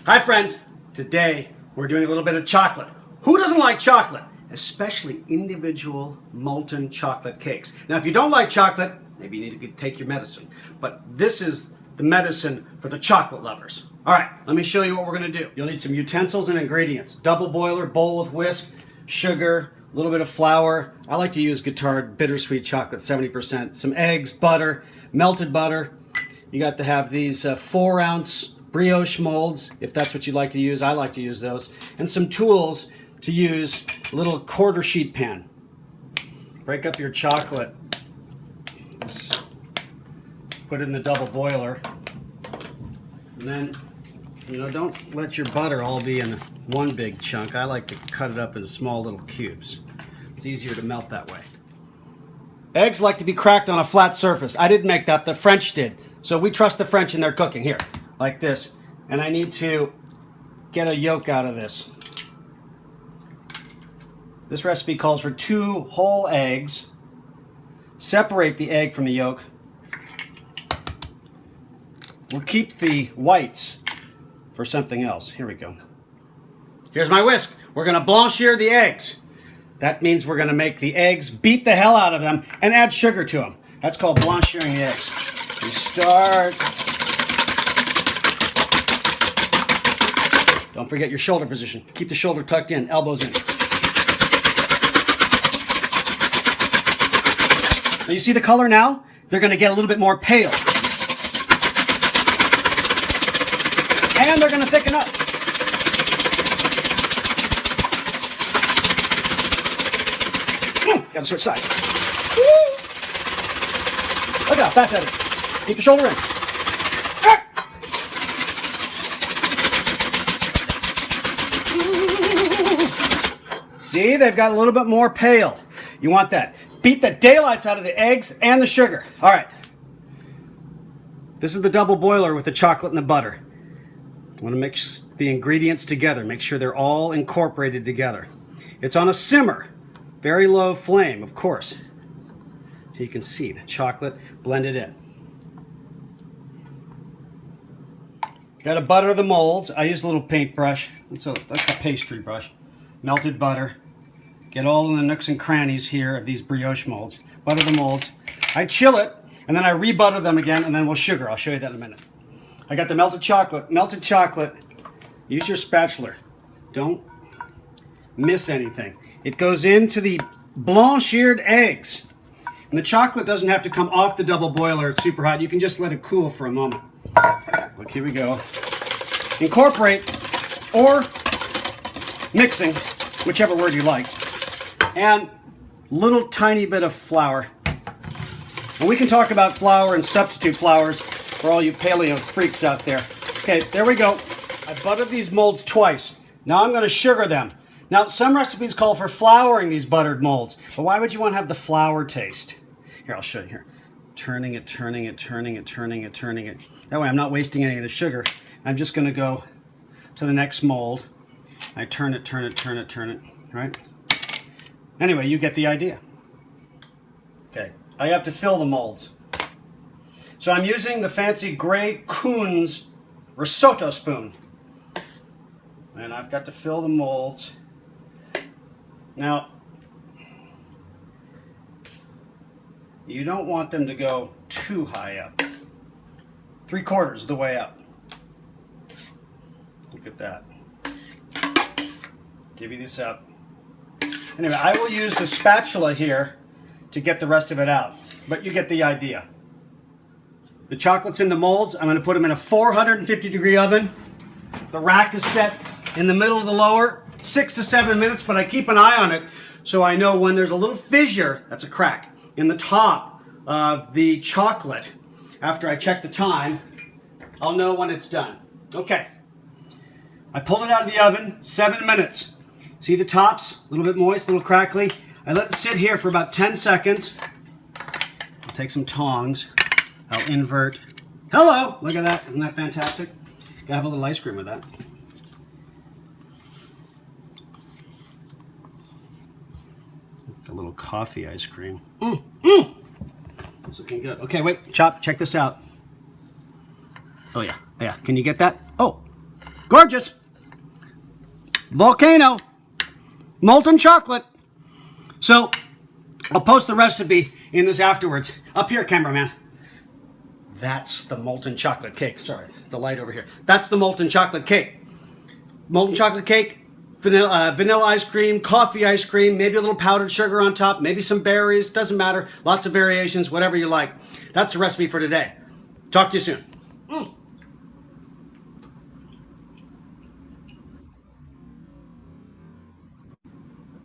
Hi friends, today we're doing a little bit of chocolate. Who doesn't like chocolate? Especially individual molten chocolate cakes. Now if you don't like chocolate, maybe you need to take your medicine. But this is the medicine for the chocolate lovers. Alright, let me show you what we're going to do. You'll need some utensils and ingredients. Double boiler, bowl with whisk, sugar, a little bit of flour. I like to use Guittard bittersweet chocolate, 70%. Some eggs, butter, melted butter. You got to have these 4-ounce brioche molds, if that's what you like to use. I like to use those. And some tools to use, a little quarter sheet pan. Break up your chocolate. Just put it in the double boiler. And then, don't let your butter all be in one big chunk. I like to cut it up in small little cubes. It's easier to melt that way. Eggs like to be cracked on a flat surface. I didn't make that, the French did. So we trust the French in their cooking. Here, like this. And I need to get a yolk out of this. This recipe calls for 2 whole eggs. Separate the egg from the yolk. We'll keep the whites for something else. Here we go. Here's my whisk. We're going to blanchir the eggs. That means we're going to make the eggs, beat the hell out of them, and add sugar to them. That's called blanchiring the eggs. We start. Don't forget your shoulder position. Keep the shoulder tucked in, elbows in. Now you see the color now? They're going to get a little bit more pale. And they're going to thicken up. Got to switch sides. Woo! Look out, fast at it. Keep the shoulder in. See, they've got a little bit more pale. You want that. Beat the daylights out of the eggs and the sugar. All right. This is the double boiler with the chocolate and the butter. I want to mix the ingredients together. Make sure they're all incorporated together. It's on a simmer. Very low flame, of course. So you can see the chocolate blended in. Got to butter the molds. I use a little paintbrush. That's a pastry brush. Melted butter. Get all in the nooks and crannies here of these brioche molds. Butter the molds. I chill it, and then I re-butter them again, and then we'll sugar. I'll show you that in a minute. I got the melted chocolate. Melted chocolate. Use your spatula. Don't miss anything. It goes into the blanchired eggs. And the chocolate doesn't have to come off the double boiler. It's super hot. You can just let it cool for a moment. Look, here we go. Incorporate or mixing, whichever word you like. And little tiny bit of flour. And we can talk about flour and substitute flours for all you paleo freaks out there. Okay, there we go. I buttered these molds twice. Now I'm going to sugar them. Now, some recipes call for flouring these buttered molds, but why would you want to have the flour taste? Here, I'll show you here. Turning it. That way I'm not wasting any of the sugar. I'm just going to go to the next mold. I turn it, right? Anyway, you get the idea. Okay, I have to fill the molds. So I'm using the fancy Grey Coons risotto spoon. And I've got to fill the molds. Now, you don't want them to go too high up. 3/4 of the way up. Look at that. Divvy this up. Anyway, I will use the spatula here to get the rest of it out. But you get the idea. The chocolate's in the molds. I'm going to put them in a 450-degree oven. The rack is set in the middle of the lower. 6 to 7 minutes, but I keep an eye on it so I know when there's a little fissure, that's a crack, in the top of the chocolate. After I check the time, I'll know when it's done. Okay. I pulled it out of the oven, 7 minutes. See the tops? A little bit moist, a little crackly. I let it sit here for about 10 seconds. I'll take some tongs. I'll invert. Hello! Look at that. Isn't that fantastic? Gotta have a little ice cream with that. A little coffee ice cream. That's looking good. Okay, wait, Chop, check this out. Oh yeah, yeah. Can you get that? Oh, Gorgeous. Volcano. Molten chocolate. So, I'll post the recipe in this afterwards. Up here, cameraman. That's the molten chocolate cake. Sorry, the light over here. That's the molten chocolate cake. Molten chocolate cake, vanilla ice cream, coffee ice cream, maybe a little powdered sugar on top, maybe some berries, doesn't matter. Lots of variations, whatever you like. That's the recipe for today. Talk to you soon.